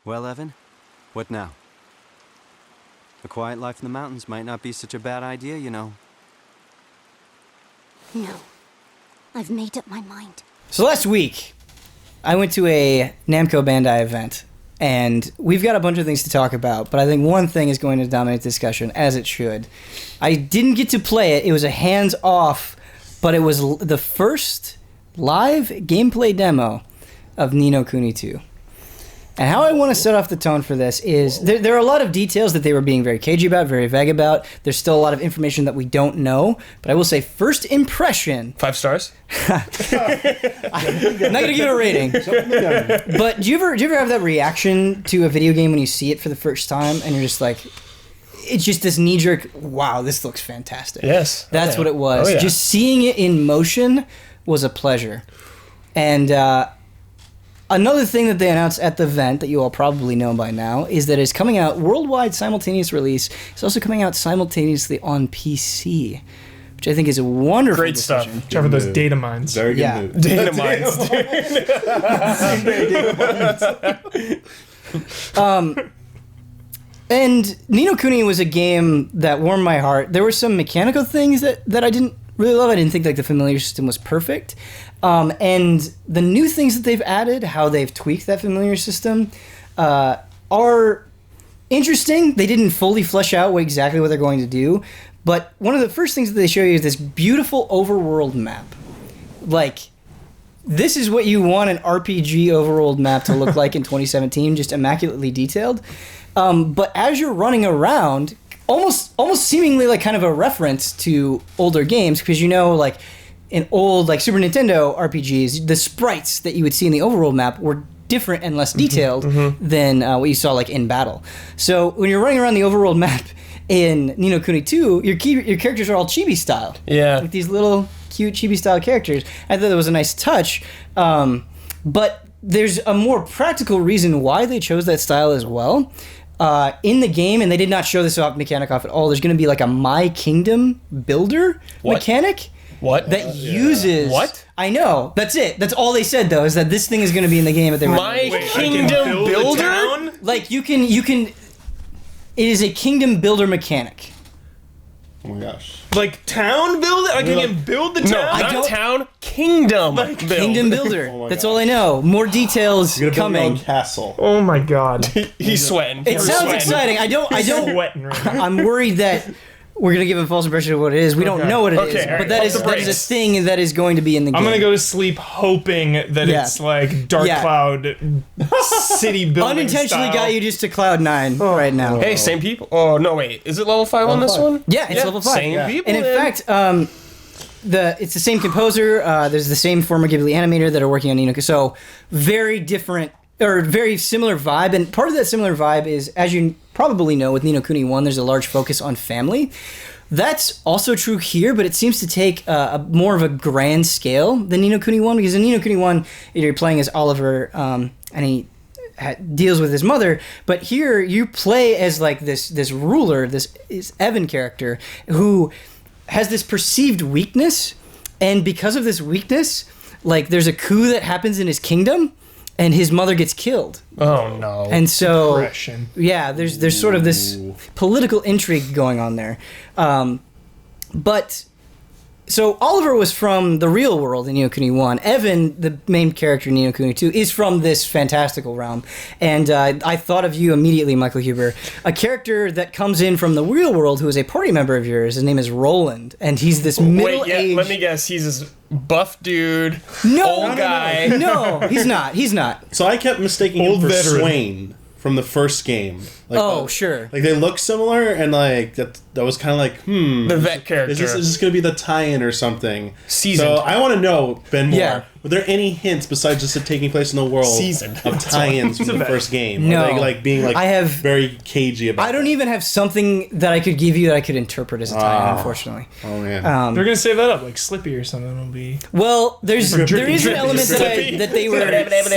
Well, Evan, what now? A quiet life in the mountains might not be such a bad idea, you know. No. I've made up my mind. So last week, I went to a Namco Bandai event, and we've got a bunch of things to talk about, but I think one thing is going to dominate the discussion, as it should. I didn't get to play it. It was a hands-off, but it was the first live gameplay demo of Ni no Kuni 2. And how I want to set off the tone for this is there are a lot of details that they were being very cagey about, very vague about. There's still a lot of information that we don't know. But I will say, first impression... 5 stars? I'm not going to give it a rating. But do you ever have that reaction to a video game when you see it for the first time and you're just like... It's just this knee-jerk, wow, this looks fantastic. Yes. That's what it was. Just seeing it in motion was a pleasure. And... another thing that they announced at the event that you all probably know by now is that it's coming out worldwide simultaneous release. It's also coming out simultaneously on PC, which I think is a wonderful Great decision. stuff. Trevor, those data mines. Very good Yeah. move. Data mines, dude. And Ni no Kuni was a game that warmed my heart. There were some mechanical things that I didn't really love. I didn't think like the familiar system was perfect. And the new things that they've added, how they've tweaked that familiar system, are interesting. They didn't fully flesh out exactly what they're going to do. But one of the first things that they show you is this beautiful overworld map. Like, this is what you want an RPG overworld map to look like in 2017, just immaculately detailed. But as you're running around, almost seemingly like kind of a reference to older games, because like in old like Super Nintendo RPGs, the sprites that you would see in the overworld map were different and less detailed than what you saw like in battle. So when you're running around the overworld map in Ni no Kuni 2, your characters are all chibi style. Yeah. With these little cute chibi style characters. I thought that was a nice touch. But there's a more practical reason why they chose that style as well. In the game, and they did not show this mechanic off at all, there's going to be like a My Kingdom builder mechanic. What? That uses... What? I know. That's it. That's all they said, though, is that this thing is going to be in the game. At My Kingdom Builder? Like, you can... It is a kingdom builder mechanic. Oh my gosh. Like town builder? I can build the town? No, not town. Kingdom. Kingdom builder. Oh my That's gosh. all I know. More details You're gonna build your coming. own castle. Oh my god. He's sweating. It sounds exciting. I don't... Sweating right now. I'm worried that we're going to give a false impression of what it is. We don't know what it is, Okay, all but right. that is Pump the a brakes. thing that is going to be in the game. I'm gonna go to sleep hoping that it's like Dark Yeah. Cloud city building Unintentionally style. got you just to Cloud 9 right now. Hey, same people. Oh, no, wait. Is it level 5 on this 5. one? Yeah, it's level 5. Same people. And in then. fact, it's the same composer. There's the same former Ghibli animator that are working on Ni no Kuni. So very different, or very similar vibe. And part of that similar vibe is, as you probably know, with Ni no Kuni 1, there's a large focus on family. That's also true here, but it seems to take a more of a grand scale than Ni no Kuni 1, because in Ni no Kuni 1, you're playing as Oliver, and he deals with his mother, but here you play as like this ruler, this Evan character, who has this perceived weakness, and because of this weakness, like there's a coup that happens in his kingdom, and his mother gets killed. Oh, no. And so, Depression. yeah, there's sort of this political intrigue going on there. But, so Oliver was from the real world in Ni no Kuni 1. Evan, the main character in Ni no Kuni 2, is from this fantastical realm. And I thought of you immediately, Michael Huber. A character that comes in from the real world who is a party member of yours. His name is Roland. And he's this middle-aged... let me guess. He's this buff dude, No, old guy. No, he's not. He's not. So I kept mistaking him Old for veteran. Swain from the first game. Like, Oh, sure. Like they look similar, and like that was kind of like, The vet character. is this going to be the tie-in or something? Seasoned. So I want to know, Ben Moore, Yeah. were there any hints besides just it taking place in the world Seasoned. of tie-ins from the first game? No. Are they like being like I have- very cagey about I don't even have something that I could give you that I could interpret as a tie-in, unfortunately. Oh man. They're gonna save that up, like Slippy or something will be. Well, there is an element Drippy. that they were there's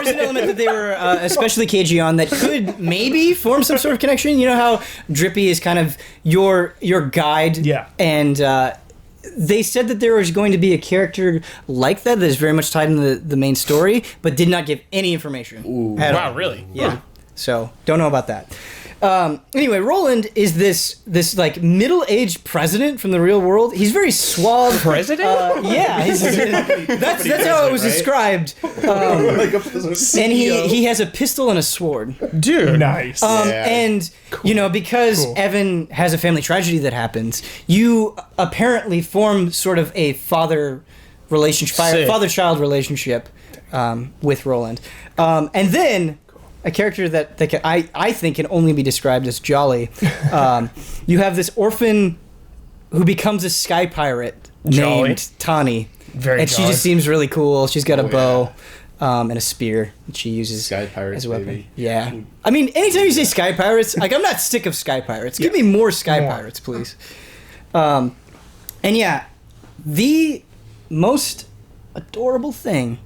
an element that they were especially cagey on that could maybe form some sort of connection. You know how Drippy is kind of your guide, Yeah. and they said that there was going to be a character like that is very much tied into the main story, but did not give any information. At Wow, all. really? Yeah. So don't know about that. Anyway, Roland is this like middle-aged president from the real world. He's very suave. President? Yeah, that's how it was described. And he has a pistol and a sword. Dude. Nice. And because Evan has a family tragedy that happens, you apparently form sort of a father-child relationship with Roland, and then a character that I think can only be described as jolly. You have this orphan who becomes a sky pirate named Tani. Very and jolly. she just seems really cool. She's got a bow and a spear that she uses Sky Pirates, as a weapon. baby. Yeah. I mean, anytime you say sky pirates, like I'm not sick of sky pirates. Give me more sky pirates, please. And yeah, the most adorable thing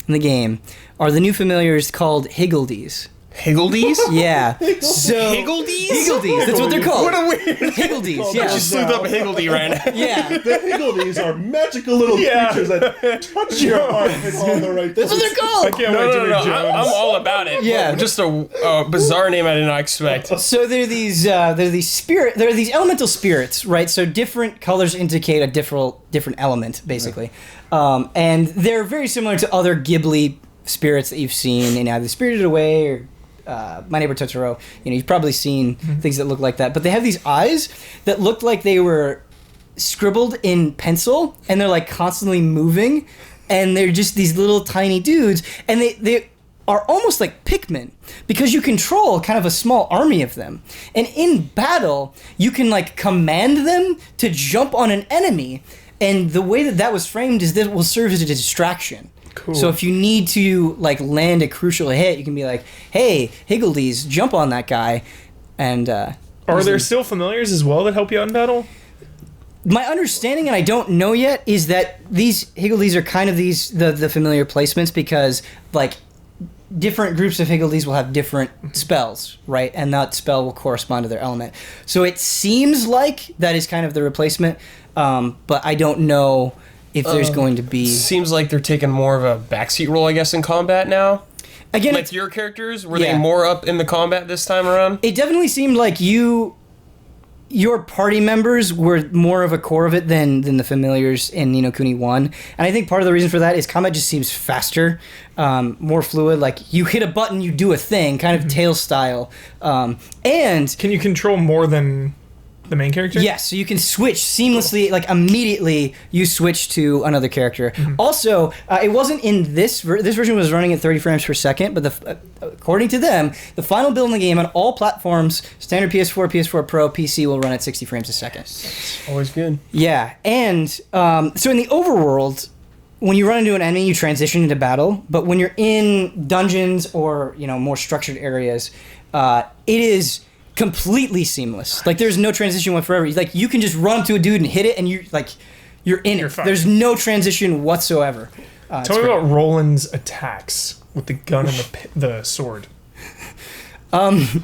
in the game are the new familiars called Higgledies. Higgledies? Yeah. So Higgledies? Higgledies, that's what they're called. What a weird... Higgledies, yeah. You slewed up Higgledy right now. Yeah. The Higgledies are magical little creatures that touch your heart and all the right That's what they're I called. can't wait to No, be I'm Jones. all about it. Yeah. Just a bizarre name I did not expect. So there are these elemental spirits, right? So different colors indicate a different element, basically. And they're very similar to other Ghibli spirits that you've seen in either Spirited Away or My Neighbor Totoro. You've probably seen things that look like that. But they have these eyes that look like they were scribbled in pencil, and they're like constantly moving, and they're just these little tiny dudes, and they are almost like Pikmin, because you control kind of a small army of them. And in battle, you can like command them to jump on an enemy, and the way that was framed is that it will serve as a distraction. Cool. So if you need to like land a crucial hit, you can be like, "Hey, Higgledies, jump on that guy." And Are there still familiars as well that help you out in battle? my understanding, and I don't know yet, is that these Higgledies are kind of the familiar placements, because like different groups of Higgledies will have different spells, right? And that spell will correspond to their element. So it seems like that is kind of the replacement, but I don't know if there's going to be... Seems like they're taking more of a backseat role, I guess, in combat now. Again, Like your characters, were Yeah. they more up in the combat this time around? it definitely seemed like your party members were more of a core of it than the familiars in Ni no Kuni 1. And I think part of the reason for that is combat just seems faster, more fluid. Like, you hit a button, you do a thing, kind of Tale style. And... Can you control more than the main character? Yes, so you can switch seamlessly, like immediately you switch to another character. Also, it wasn't in this version was running at 30 frames per second, but according to them, the final build in the game on all platforms, standard PS4, PS4 Pro, PC will run at 60 frames a second. Always good. Yeah, and so in the overworld, when you run into an enemy, you transition into battle, but when you're in dungeons or, more structured areas, it is completely seamless. Like, there's no transition whatsoever. Like, you can just run to a dude and hit it, and you're in it. fine. There's no transition whatsoever. Tell me about Roland's attacks with the gun and the sword. Is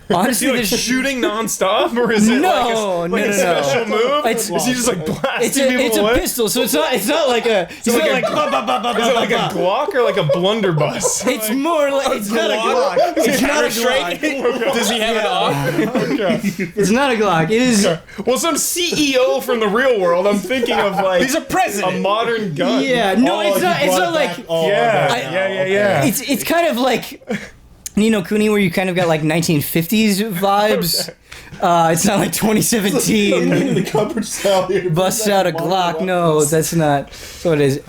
Honestly, he like there's shooting nonstop, or is it No, like no, a no. special move? It's- Is he just like blasting it's people a away? pistol, so it's not like a. It's not like. Bah, bah, bah, bah, Is it like a bah, bah. Glock or like a blunderbuss? It's more like it's not a Glock. It's not a Glock. Does he have an off? It's not a Glock. It is. Well, some CEO from the real world. I'm thinking of like He's a president. a modern gun. Yeah, no, it's not. It's not like. Yeah. It's kind of like Ni no Kuni, where you kind of got like 1950s vibes. It's not like 2017. the cupboard style here. Bust out a Glock. No, that's not what it is.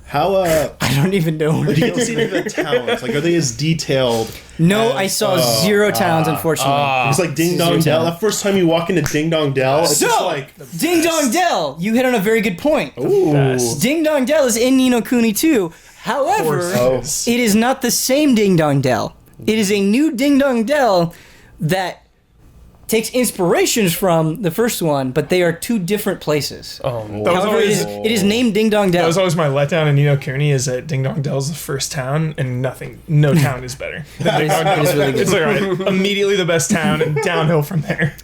How I don't even know. do you get to see any of the towns? Like, are they as detailed? No, as, I saw 0 towns, unfortunately. It's like Ding Dong Zero Dell. town. That first time you walk into Ding Dong Dell, it's just So, like, Ding Dong Dell, you hit on a very good point. ooh. Ding Dong Dell is in Ni no Kuni 2. However, Oh. it is not the same Ding Dong Dell. It is a new Ding Dong Dell that takes inspirations from the first one, but they are two different places. Oh, That was However, always it is named Ding Dong that Dell. was always my letdown in Ni no Kuni, is that Ding Dong Dell's the first town, and no town is better. It is really good. It's like, all right, immediately the best town, and downhill from there.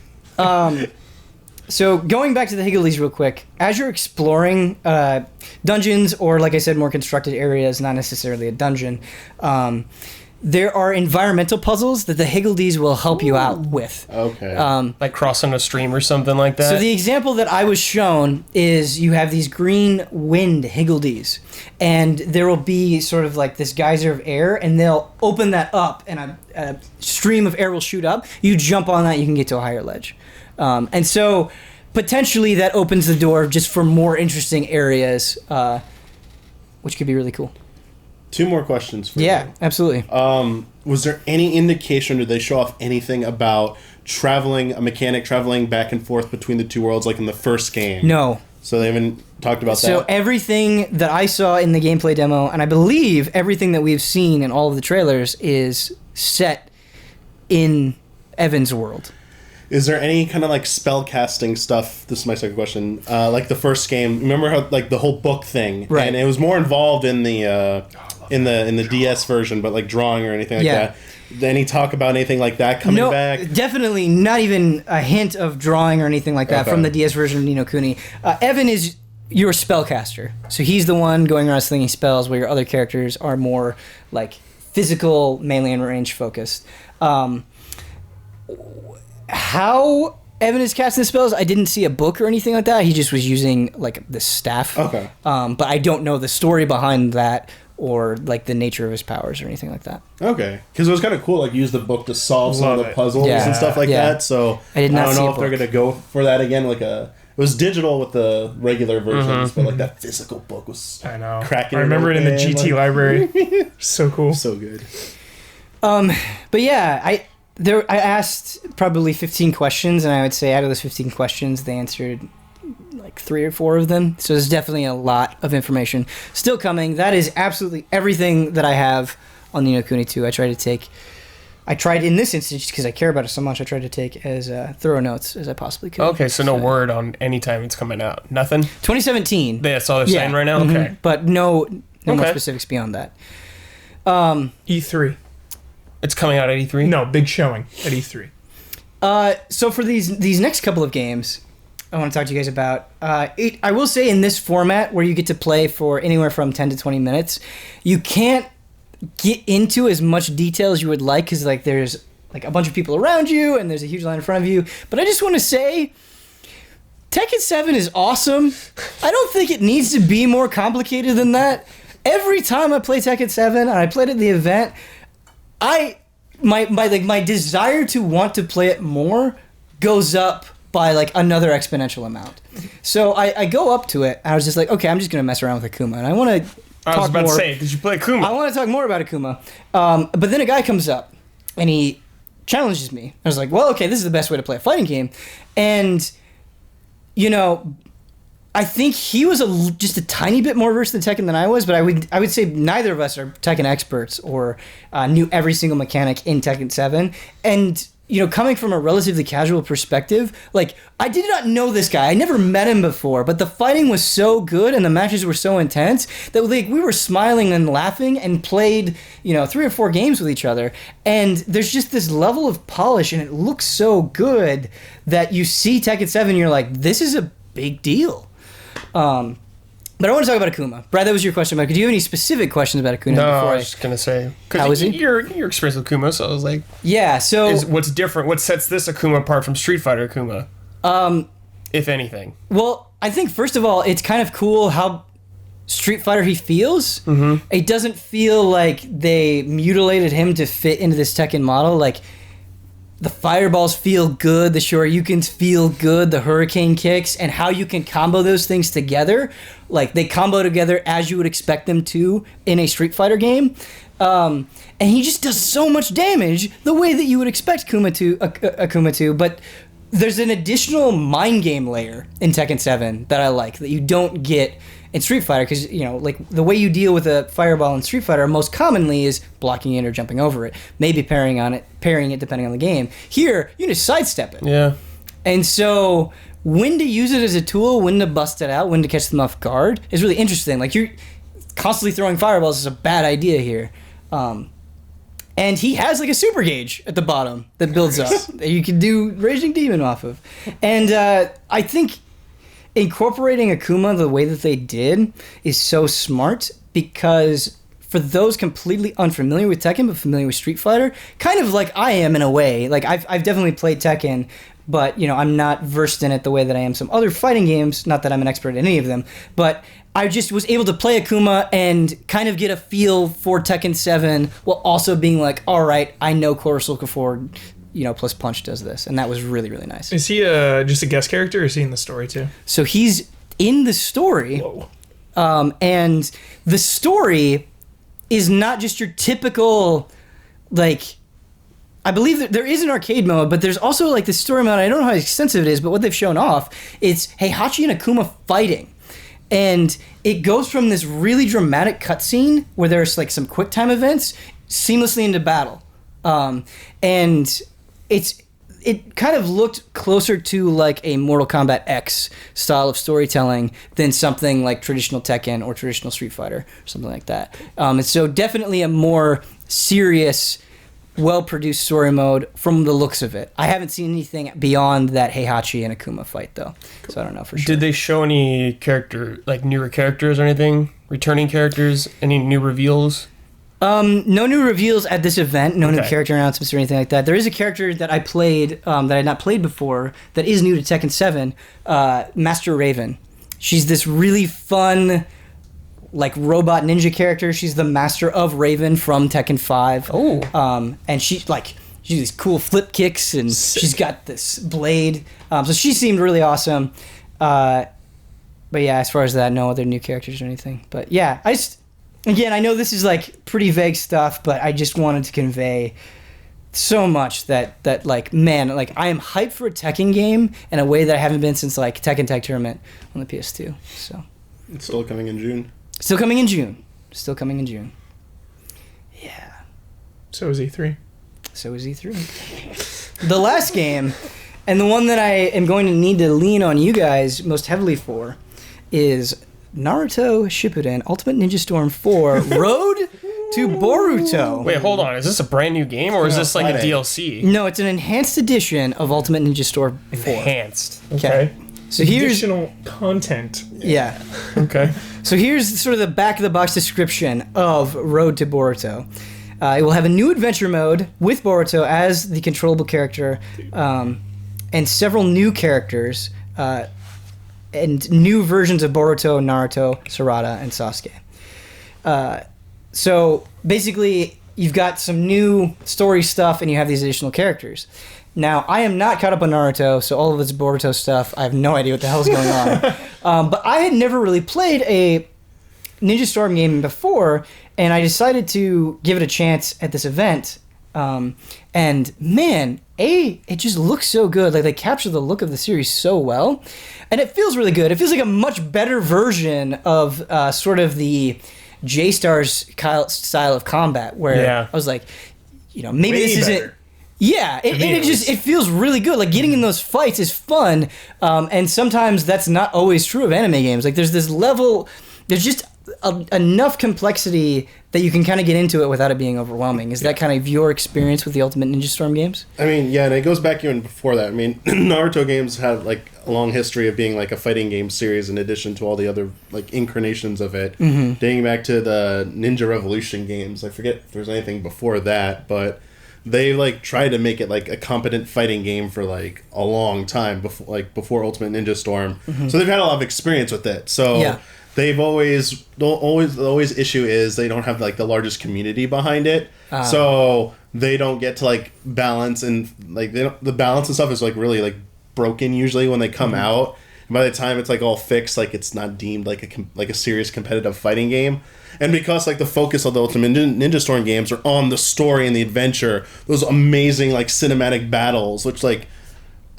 So going back to the Higgledies real quick, as you're exploring dungeons or, like I said, more constructed areas, not necessarily a dungeon, there are environmental puzzles that the Higgledies will help you out with. Okay. Like crossing a stream or something like that. So the example that I was shown is you have these green wind Higgledies, and there will be sort of like this geyser of air, and they'll open that up, and a stream of air will shoot up. You jump on that, you can get to a higher ledge. And so potentially that opens the door just for more interesting areas, which could be really cool. 2 more questions for you. Yeah, absolutely. Was there any indication, did they show off anything about a mechanic traveling back and forth between the 2 worlds like in the first game? No. So they haven't talked about that? So everything that I saw in the gameplay demo, and I believe everything that we've seen in all of the trailers, is set in Evan's world. Is there any kind of like spell casting stuff? This is my second question. Like the first game, remember how like the whole book thing, right? And it was more involved in the DS version, but like drawing or anything like that. Any talk about anything like that coming back? Definitely not even a hint of drawing or anything like that from the DS version of Ni no Kuni. Evan is your spellcaster, so he's the one going around slinging spells, where your other characters are more like physical, melee and range focused. How Evan is casting the spells, I didn't see a book or anything like that. He just was using like the staff. Okay. But I don't know the story behind that or like the nature of his powers or anything like that. Okay. Because it was kind of cool, like use the book to solve some of the puzzles Yeah. and stuff like Yeah. that. So I did not don't see know a if they're book. going to go for that again. It was digital with the regular versions, but like that physical book was I know. cracking. I remember it in the open, GT library. So cool. So good. But yeah, I asked probably 15 questions, and I would say out of those 15 questions, they answered like 3 or 4 of them. So there's definitely a lot of information still coming. That is absolutely everything that I have on Ni no Kuni 2. I tried in this instance, because I care about it so much, I tried to take as thorough notes as I possibly could. Okay, so no word on any time it's coming out. Nothing? 2017. That's all they're saying right now? Mhm. Okay. But no more Okay. specifics beyond that. E3. It's coming out at E3? No, big showing at E3. So for these next couple of games, I want to talk to you guys about. I will say in this format where you get to play for anywhere from 10 to 20 minutes, you can't get into as much detail as you would like, because like there's like a bunch of people around you and there's a huge line in front of you. But I just want to say, Tekken 7 is awesome. I don't think it needs to be more complicated than that. Every time I play Tekken 7, and I played at the event, my desire to want to play it more goes up by like another exponential amount. So I go up to it, and I was just like, okay, I'm just gonna mess around with Akuma, and I want to talk I was about more. to say, did you play Akuma? I want to talk more about Akuma. But then a guy comes up, and he challenges me. I was like, well, okay, this is the best way to play a fighting game, and you know, I think he was just a tiny bit more versed in Tekken than I was, but I would say neither of us are Tekken experts or knew every single mechanic in Tekken 7. And, you know, coming from a relatively casual perspective, like, I did not know this guy. I never met him before, but the fighting was so good and the matches were so intense that like we were smiling and laughing and played, you know, 3 or 4 games with each other. And there's just this level of polish, and it looks so good that you see Tekken 7 and you're like, this is a big deal. But I want to talk about Akuma. Brad, that was your question about. Do you have any specific questions about Akuma? No, before I was just gonna say. How is he? Your experience with Akuma, so I was like, Yeah. So what's different? What sets this Akuma apart from Street Fighter Akuma? If anything. well, I think first of all, it's kind of cool how Street Fighter he feels. Mm-hmm. It doesn't feel like they mutilated him to fit into this Tekken model. Like, the fireballs feel good, the Shoryukens feel good, the hurricane kicks, and how you can combo those things together. Like, they combo together as you would expect them to in a Street Fighter game. And he just does so much damage the way that you would expect Akuma to, but there's an additional mind game layer in Tekken 7 that I like, that you don't get in Street Fighter, because, you know, like, the way you deal with a fireball in Street Fighter most commonly is blocking it or jumping over it, maybe parrying it depending on the game. Here, you just sidestep it. Yeah. And so when to use it as a tool, when to bust it out, when to catch them off guard is really interesting. Like, you're constantly throwing fireballs is a bad idea here. And he has like a super gauge at the bottom that builds up that you can do Raging Demon off of. And I think incorporating Akuma the way that they did is so smart, because for those completely unfamiliar with Tekken but familiar with Street Fighter, kind of like I am in a way, like I've definitely played Tekken, but I'm not versed in it the way that I am some other fighting games. Not that I'm an expert at any of them, but I just was able to play Akuma and kind of get a feel for Tekken 7 while also being like, all right, I know Kurosuke forward, plus Punch does this, and that was really, really nice. Is he just a guest character, or is he in the story too? So he's in the story. Whoa. And the story is not just your typical, like, I believe that there is an arcade mode, but there's also like the story mode. I don't know how extensive it is, but what they've shown off, it's Heihachi and Akuma fighting. And it goes from this really dramatic cutscene where there's like some quick time events seamlessly into battle. And it kind of looked closer to like a Mortal Kombat X style of storytelling than something like traditional Tekken or traditional Street Fighter or something like that. And so definitely a more serious, well-produced story mode from the looks of it. I haven't seen anything beyond that Heihachi and Akuma fight though, so I don't know for sure. Did they show any newer characters or anything? Returning characters? Any new reveals? No new reveals at this event, no new character announcements or anything like that. There is a character that I played, that I had not played before, that is new to Tekken 7, Master Raven. She's this really fun, like, robot ninja character. She's the master of Raven from Tekken 5. Oh. And she these cool flip kicks, and she's got this blade. So she seemed really awesome. But yeah, as far as that, no other new characters or anything. But yeah, Again, I know this is like pretty vague stuff, but I just wanted to convey so much that like, man, like I am hyped for a Tekken game in a way that I haven't been since like Tekken Tag Tournament on the PS2. So It's still coming in June. Still coming in June. Yeah. So is E3. So is E3. The last game, and the one that I am going to need to lean on you guys most heavily for, is Naruto Shippuden Ultimate Ninja Storm 4 Road to Boruto. Wait, hold on. Is this a brand new game, or is this like a DLC? No, it's an enhanced edition of Ultimate Ninja Storm 4. Enhanced. Okay. So here's additional content. Yeah. Okay. So here's sort of the back of the box description of Road to Boruto. It will have a new adventure mode with Boruto as the controllable character, and several new characters, and new versions of Boruto, Naruto, Sarada, and Sasuke. So basically, you've got some new story stuff, and you have these additional characters. Now, I am not caught up on Naruto, so all of this Boruto stuff, I have no idea what the hell is going on. But I had never really played a Ninja Storm game before, and I decided to give it a chance at this event. And man, it just looks so good. Like, they capture the look of the series so well, and it feels really good. It feels like a much better version of sort of the J-Star's style of combat, where I was like, maybe Way this isn't. better. Yeah, it feels really good. Like, getting in those fights is fun, and sometimes that's not always true of anime games. Like, there's this level, there's just enough complexity that you can kind of get into it without it being overwhelming. Is that kind of your experience with the Ultimate Ninja Storm games? I mean, yeah, and it goes back even before that. I mean, Naruto games have like a long history of being like a fighting game series in addition to all the other like incarnations of it. Mm-hmm. Dating back to the Ninja Revolution games. I forget if there's anything before that, but they like tried to make it like a competent fighting game for like a long time before Ultimate Ninja Storm. Mm-hmm. So they've had a lot of experience with it. So yeah. They've always the issue is they don't have like the largest community behind it, so they don't get to like balance, and like the balance and stuff is like really like broken usually when they come out. And by the time it's like all fixed, like it's not deemed like a serious competitive fighting game. And because like the focus of the Ultimate Ninja Storm games are on the story and the adventure, those amazing like cinematic battles, which like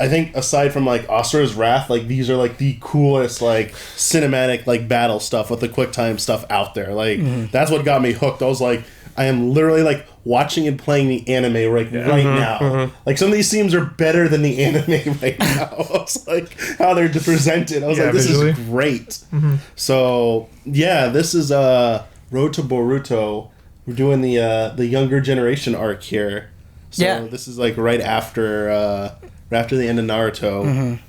I think aside from like Asura's Wrath, like these are like the coolest like cinematic like battle stuff with the quick time stuff out there. Like that's what got me hooked. I was like, I am literally like watching and playing the anime right now. Like some of these scenes are better than the anime right now. I was like, how they're presented. I was like, this visually is great. So yeah, this is Road to Boruto. we're doing the younger generation arc here. So Yeah. this is like right after the end of Naruto.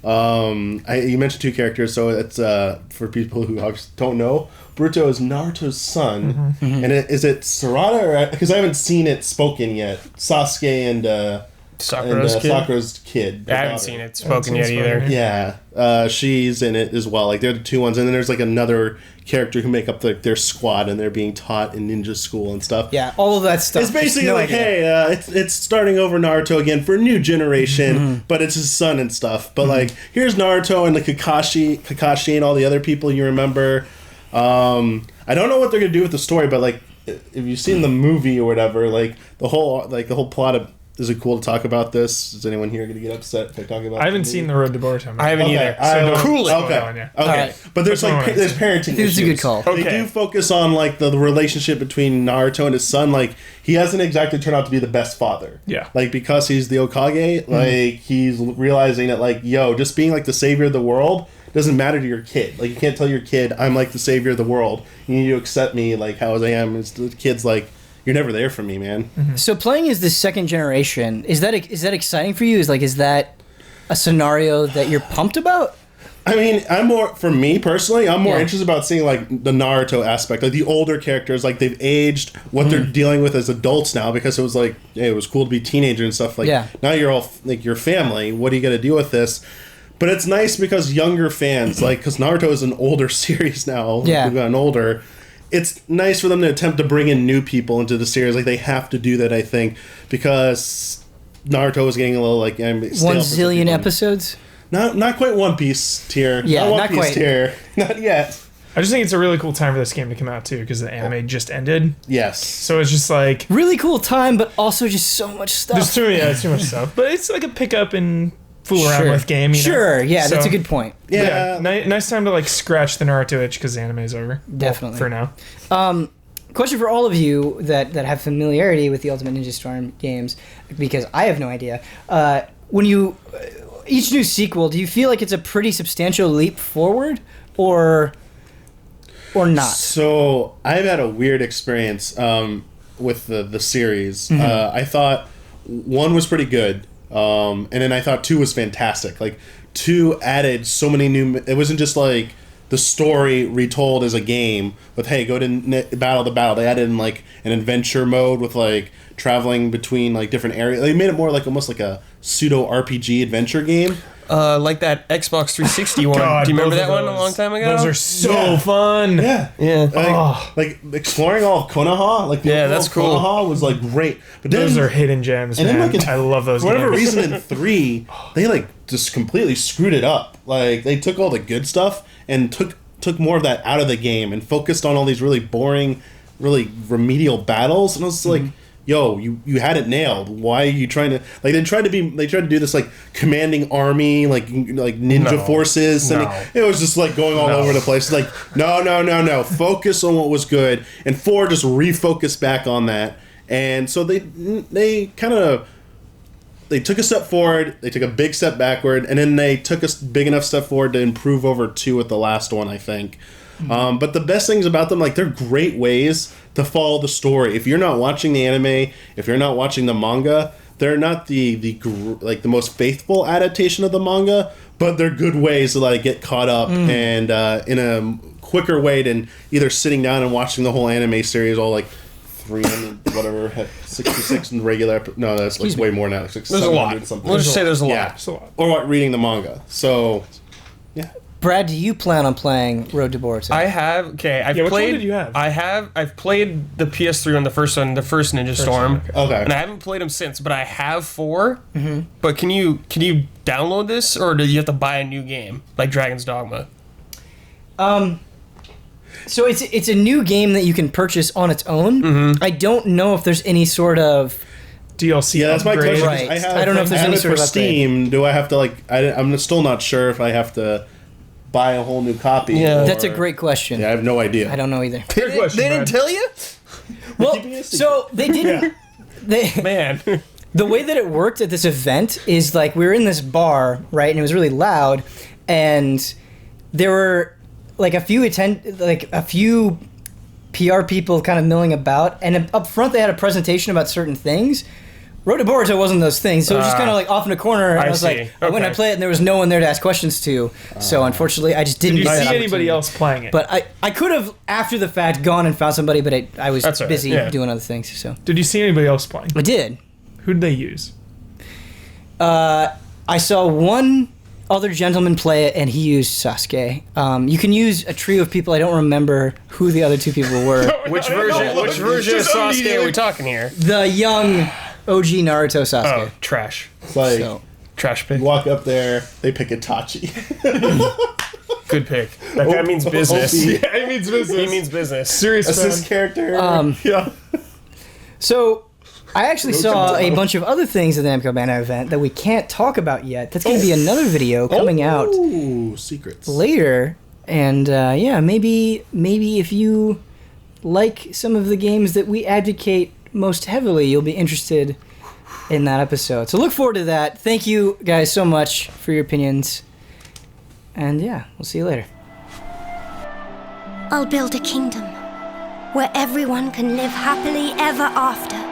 You mentioned two characters, so it's for people who obviously don't know, Boruto is Naruto's son, and is it Sarada or because I haven't seen it spoken yet? Sasuke and Sakura's kid. I haven't seen it spoken yet either. Yeah, she's in it as well. Like they're the two ones, and then there's like another character who make up their squad, and they're being taught in ninja school and stuff. Yeah, all of that stuff. It's basically No like, idea. hey, it's starting over Naruto again for a new generation, but it's his son and stuff. But like, here's Naruto and the Kakashi and all the other people you remember. I don't know what they're gonna do with the story, but like, if you've seen the movie or whatever, like the whole plot of. Is it cool to talk about this? Is anyone here going to get upset if I talk about? I haven't seen The Road to Boruto. I haven't either. So Cool it. Okay. Right. But there's there's parenting This is a good issues. call. They Okay. do focus on like the relationship between Naruto and his son. Like he hasn't exactly turned out to be the best father. Yeah. Like because he's the Hokage, like he's realizing that like just being like the savior of the world doesn't matter to your kid. Like you can't tell your kid I'm like the savior of the world. You need to accept me like how I am. It's the kid's like. You're never there for me, man. So playing as the second generation, is that exciting for you? Is that a scenario that you're pumped about? I mean, I'm more Yeah. interested about seeing like the Naruto aspect, like the older characters, like they've aged, what they're dealing with as adults now, because it was like, hey, it was cool to be teenager and stuff. Like now you're all like your family. What are you gonna deal with this? But it's nice because younger fans, like, because Naruto is an older series now. Yeah. We've gotten older. It's nice for them to attempt to bring in new people into the series. Like they have to do that, I think, because Naruto is getting a little like stale 1 for some zillion people. episodes? Not quite One Piece tier. Yeah, One not Piece quite. tier. Not yet. I just think it's a really cool time for this game to come out too, because the anime just ended. Yes. So it's just like Really cool time, but also just so much stuff. there's too much stuff. But it's like a pick up and fool around with game. You know? Sure, yeah, that's a So- good point. Yeah. Nice time to like scratch the Naruto itch because the anime is over. Definitely. For now. Question for all of you that have familiarity with the Ultimate Ninja Storm games, because I have no idea. When you each new sequel, do you feel like it's a pretty substantial leap forward, or not? So I've had a weird experience with the series. I thought 1 was pretty good, and then I thought 2 was fantastic. Like 2 added so many new. It wasn't just like the story retold as a game with hey go to battle to battle. They added in like an adventure mode with like traveling between like different areas. They made it more like almost like a pseudo RPG adventure game. Like that Xbox 360 one. God, Do you remember both that of one a those. long time ago? Those are so Yeah. fun. Yeah. Like exploring all of Konoha, like the Yeah, overall that's cool. Konoha was like great, but then, Those are hidden gems, and man. then like I love those for whatever games. reason in 3, they like just completely screwed it up. Like they took all the good stuff and took more of that out of the game and focused on all these really boring, really remedial battles. And I was like, yo, you had it nailed. Why are you trying to like? They tried to do this like commanding army, like ninja No. forces, and No. it was just like going all over the place. Like no, focus on what was good. And 4 just refocused back on that. And so they kind of. They took a step forward, they took a big step backward, and then they took a big enough step forward to improve over 2 with the last one, I think. But the best things about them, like, they're great ways to follow the story. If you're not watching the anime, if you're not watching the manga, they're not the most faithful adaptation of the manga, but they're good ways to, like, get caught up and in a quicker way than either sitting down and watching the whole anime series all, like, 300 whatever 66 in the regular no that's like way more now like There's a lot. something. We'll just say there's a Yeah. lot. It's a lot. Or what reading the manga. So yeah. Brad, do you plan on playing Road to Boruto? I have. Okay, I've Yeah, which one played. did you have? I've played the PS3 on the first one, the first Ninja Storm. one, Okay. And I haven't played them since, but I have 4. But can you download this, or do you have to buy a new game like Dragon's Dogma? So it's a new game that you can purchase on its own. I don't know if there's any sort of DLC. Yeah, that's my upgrade. question. Right. I don't know if there's have any it sort for of upgrade. Steam. Do I have to like I'm still not sure if I have to buy a whole new copy. Yeah. That's a great question. Yeah, I have no idea. I don't know either. Good question, They didn't Brad. tell you, Well, so they didn't. They, man. the way that it worked at this event is like we were in this bar, right, and it was really loud, and there were like a few PR people kind of milling about, and up front they had a presentation about certain things. Road to Boruto wasn't those things, so it was just kind of like off in a corner. And I was like, when I play it, and there was no one there to ask questions to. So unfortunately, I just didn't. Did you get see that anybody else playing it? But I could have after the fact gone and found somebody, but I was busy doing other things. So did you see anybody else playing? I did. Who did they use? I saw one other gentleman play it, and he used Sasuke. You can use a trio of people. I don't remember who the other two people were. Which version of Sasuke are we talking here? The young OG Naruto Sasuke. Oh, trash. It's like Trash pick. you walk up there, they pick Itachi. Good pick. That guy means business. Yeah, he means business. He means business. Serious Assist character. Yeah. So I actually saw a bunch of other things at the Namco Bandai event that we can't talk about yet. That's going to be another video coming out Ooh, secrets. later. And maybe if you like some of the games that we advocate most heavily, you'll be interested in that episode. So look forward to that. Thank you guys so much for your opinions. And we'll see you later. I'll build a kingdom where everyone can live happily ever after.